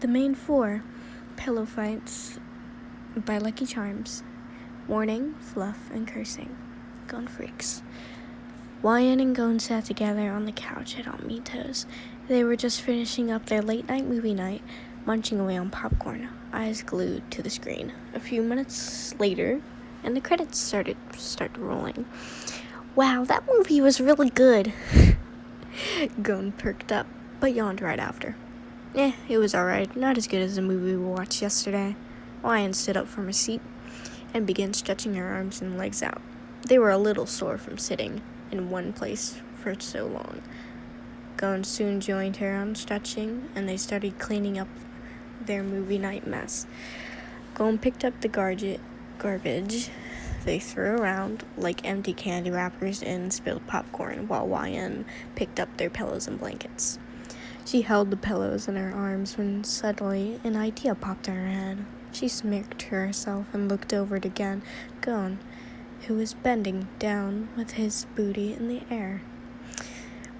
The main four, pillow fights by LucckyyCharms. Warning, fluff, and cursing. Gone freaks. Wyan and Gon sat together on the couch at Aunt Mito's. They were just finishing up their late-night movie night, munching away on popcorn, eyes glued to the screen. A few minutes later, and the credits started rolling. Wow, that movie was really good. Gon perked up, but yawned right after. It was alright, not as good as the movie we watched yesterday. Wyan stood up from her seat and began stretching her arms and legs out. They were a little sore from sitting in one place for so long. Gon soon joined her on stretching, and they started cleaning up their movie night mess. Gon picked up the garbage they threw around like empty candy wrappers and spilled popcorn, while Wyan picked up their pillows and blankets. She held the pillows in her arms when suddenly an idea popped in her head. She smirked to herself and looked over to Gon, who was bending down with his booty in the air.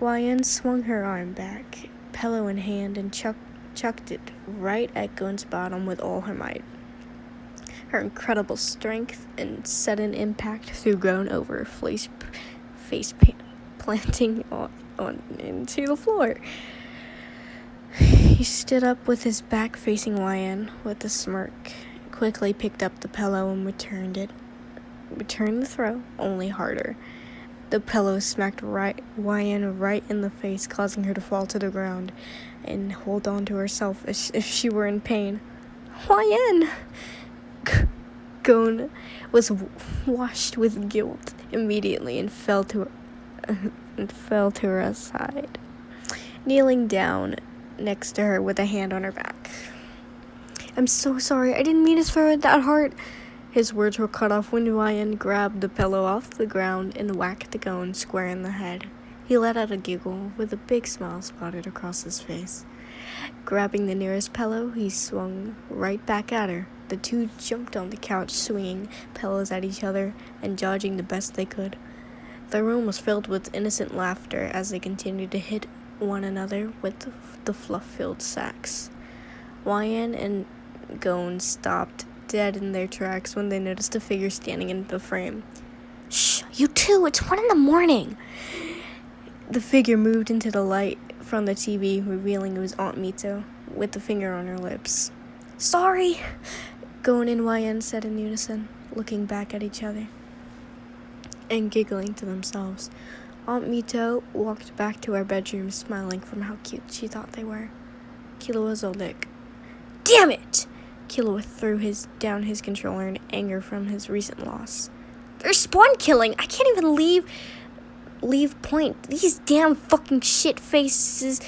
Wyan swung her arm back, pillow in hand, and chucked it right at Gon's bottom with all her might. Her incredible strength and sudden impact threw Gon over, face planting on into the floor. He stood up with his back facing Wyan with a smirk, quickly picked up the pillow and returned the throw, only harder. The pillow smacked Wyan right in the face, causing her to fall to the ground and hold on to herself as if she were in pain. Wyan! Gon was washed with guilt immediately and fell to her side, kneeling down next to her with a hand on her back. I'm so sorry, I didn't mean to throw it that hard. His words were cut off when Wyan grabbed the pillow off the ground and whacked Gon square in the head. He let out a giggle with a big smile spotted across his face. Grabbing the nearest pillow, he swung right back at her. The two jumped on the couch, swinging pillows at each other and dodging the best they could. The room was filled with innocent laughter as they continued to hit one another with the fluff-filled sacks. Wyan and Gon stopped dead in their tracks when they noticed a figure standing in the frame. Shh, you two, it's 1 a.m. The figure moved into the light from the TV, revealing it was Aunt Mito, with the finger on her lips. Sorry, Gon and Wyan said in unison, looking back at each other and giggling to themselves. Aunt Mito walked back to her bedroom, smiling from how cute she thought they were. Killua's a lick. Damn it! Killua threw down his controller in anger from his recent loss. They're spawn killing! I can't even leave point. These damn fucking shit faces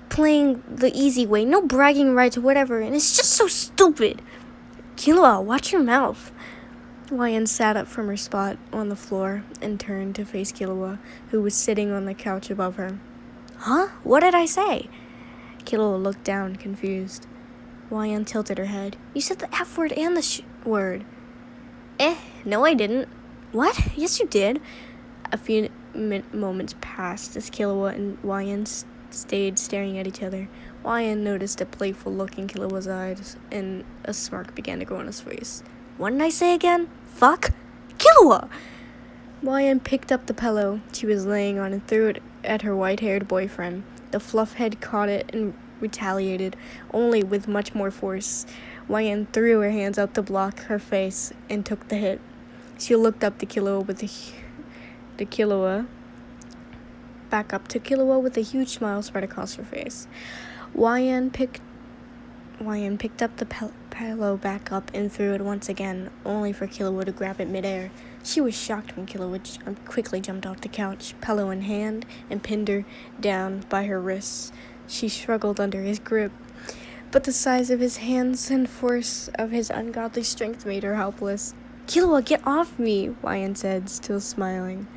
playing the easy way. No bragging rights or whatever, and it's just so stupid. Killua, watch your mouth. Wyan sat up from her spot on the floor and turned to face Killua, who was sitting on the couch above her. Huh? What did I say? Killua looked down, confused. Wyan tilted her head. You said the F word and the word. No I didn't. What? Yes you did. A few moments passed as Killua and Wyan stayed staring at each other. Wyan noticed a playful look in Killua's eyes, and a smirk began to grow on his face. What did I say again? Fuck? Killua! Wyan picked up the pillow she was laying on and threw it at her white-haired boyfriend. The fluff head caught it and retaliated, only with much more force. Wyan threw her hands up to block her face and took the hit. She looked up to Killua back up to Killua with a huge smile spread across her face. Wyan picked up the pillow back up and threw it once again, only for Killua to grab it midair. She was shocked when Killua quickly jumped off the couch, pillow in hand, and pinned her down by her wrists. She struggled under his grip, but the size of his hands and force of his ungodly strength made her helpless. Killua, get off me, Wyan said, still smiling.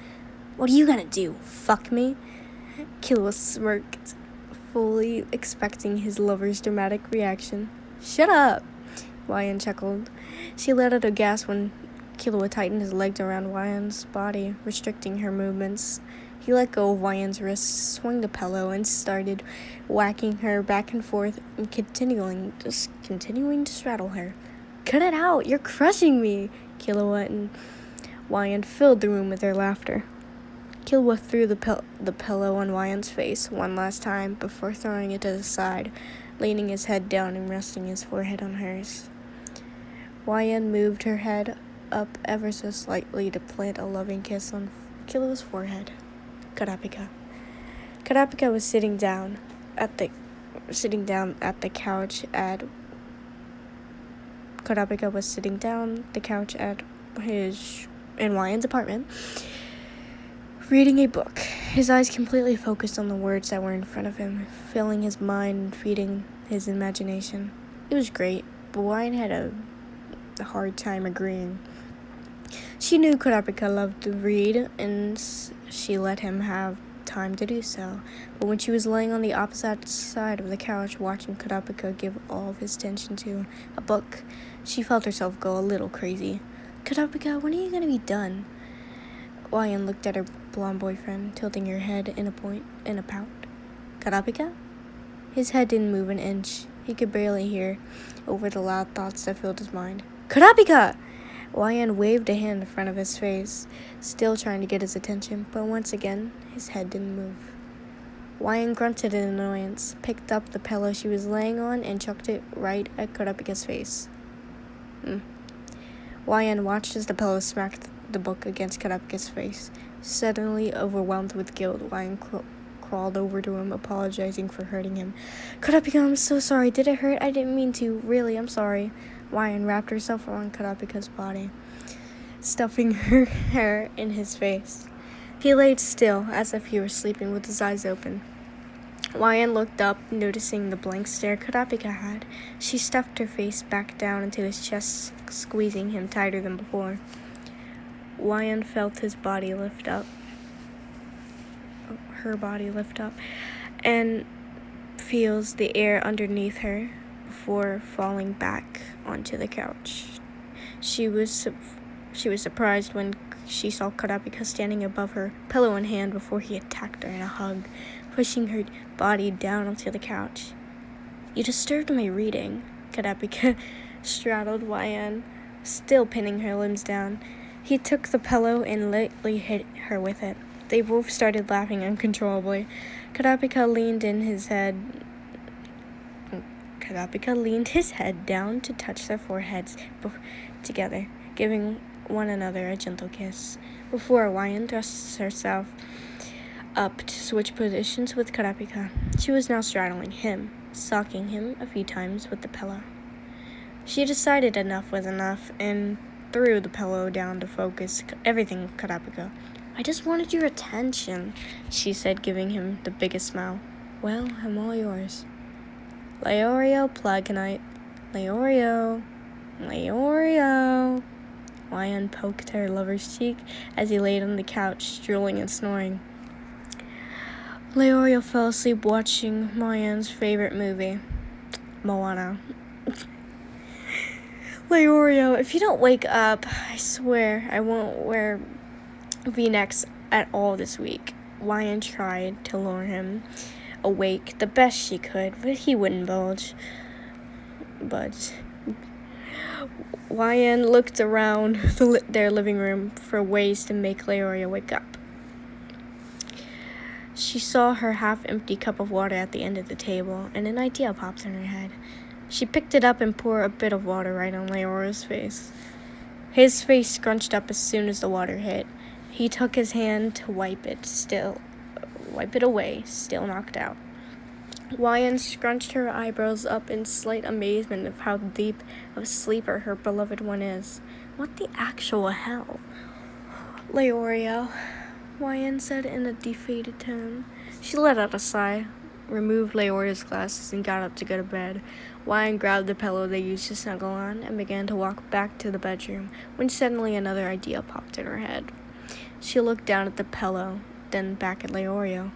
What are you gonna do, fuck me? Killua smirked, fully expecting his lover's dramatic reaction. Shut up, Wyan chuckled. She let out a gasp when Killua tightened his legs around Wyan's body, restricting her movements. He let go of Ryan's wrist, swung the pillow, and started whacking her back and forth and continuing to straddle her. "Cut it out! You're crushing me!" Kilowat and Ryan filled the room with their laughter. Kilowat threw the pillow on Ryan's face one last time before throwing it to the side, leaning his head down and resting his forehead on hers. Ryan moved her head up ever so slightly to plant a loving kiss on Kilowat's forehead. Karapika. Karapika was sitting down at the couch at in Ryan's apartment, reading a book, his eyes completely focused on the words that were in front of him, filling his mind and feeding his imagination. It was great, but Ryan had a hard time agreeing. She knew Karapika loved to read, and she let him have time to do so. But when she was laying on the opposite side of the couch watching Karapika give all of his attention to a book, she felt herself go a little crazy. "Karapika, when are you going to be done?" Ryan looked at her blonde boyfriend, tilting her head in a pout. "Karapika?" His head didn't move an inch. He could barely hear over the loud thoughts that filled his mind. "Karapika!" Ryan waved a hand in front of his face, still trying to get his attention, but once again, his head didn't move. Ryan grunted in annoyance, picked up the pillow she was laying on, and chucked it right at Karapika's face. Ryan watched as the pillow smacked the book against Karapika's face. Suddenly overwhelmed with guilt, Ryan crawled over to him, apologizing for hurting him. "Karapika, I'm so sorry. Did it hurt? I didn't mean to. Really, I'm sorry." Ryan wrapped herself around Karapika's body, stuffing her hair in his face. He laid still, as if he were sleeping with his eyes open. Ryan looked up, noticing the blank stare Karapika had. She stuffed her face back down into his chest, squeezing him tighter than before. Ryan felt her body lift up, and feels the air underneath her before falling back onto the couch. She was surprised when she saw Karapika standing above her, pillow in hand, before he attacked her in a hug, pushing her body down onto the couch. "You disturbed my reading." Karapika straddled Ryan, still pinning her limbs down. He took the pillow and lightly hit her with it. They both started laughing uncontrollably. Karapika leaned his head down to touch their foreheads together, giving one another a gentle kiss, before Ryan thrust herself up to switch positions with Karapika. She was now straddling him, socking him a few times with the pillow. She decided enough was enough and threw the pillow down to focus everything Karapika. "I just wanted your attention," she said, giving him the biggest smile. "Well, I'm all yours." "Leorio, Plagonite. Leorio. Leorio." Ryan poked her lover's cheek as he laid on the couch, drooling and snoring. Leorio fell asleep watching Ryan's favorite movie, Moana. "Leorio, if you don't wake up, I swear I won't wear V-necks at all this week." Ryan tried to lure him awake the best she could, but he wouldn't budge. Ryan looked around their living room for ways to make Leorio wake up. She saw her half-empty cup of water at the end of the table, and an idea popped in her head. She picked it up and poured a bit of water right on Leorio's face. His face scrunched up as soon as the water hit. He took his hand to wipe it away, still knocked out. Ryan scrunched her eyebrows up in slight amazement of how deep of a sleeper her beloved one is. "What the actual hell?" "Leorio," Ryan said in a defeated tone. She let out a sigh, removed Leorio's glasses, and got up to go to bed. Ryan grabbed the pillow they used to snuggle on and began to walk back to the bedroom, when suddenly another idea popped in her head. She looked down at the pillow, then back at Leorio.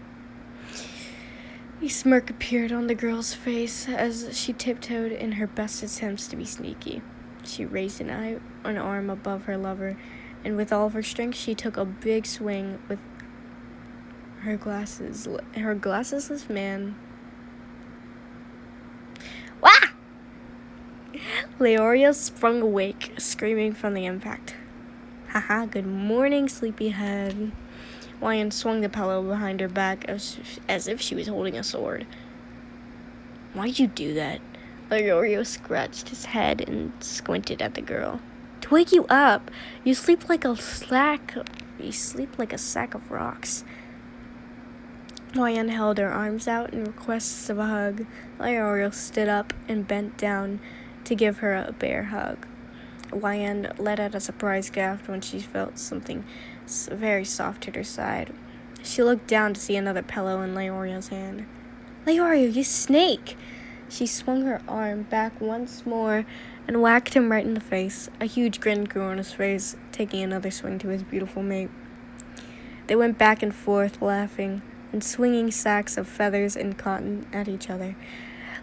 A smirk appeared on the girl's face as she tiptoed in her best attempts to be sneaky. She raised an arm above her lover, and with all of her strength, she took a big swing her glassesless man. Wah! Leorio sprung awake, screaming from the impact. Haha, good morning, sleepyhead. Lion swung the pillow behind her back as if she was holding a sword. Why'd you do that? Leorio scratched his head and squinted at the girl. To wake you up. You sleep like a sack of rocks. Lion held her arms out in requests of a hug. Leorio stood up and bent down to give her a bear hug. Lion let out a surprised gasp when she felt something very soft at her side. She looked down to see another pillow in Leorio's hand. Leorio, you snake! She swung her arm back once more and whacked him right in the face. A huge grin grew on his face, taking another swing to his beautiful mate. They went back and forth, laughing and swinging sacks of feathers and cotton at each other.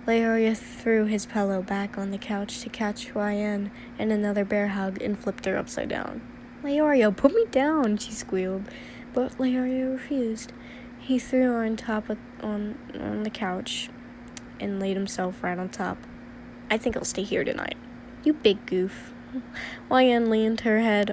Leorio threw his pillow back on the couch to catch Huayan in another bear hug and flipped her upside down. Leorio, put me down, she squealed, but Leorio refused. He threw her on the couch and laid himself right on top. I think I'll stay here tonight. You big goof. Huayan leaned her head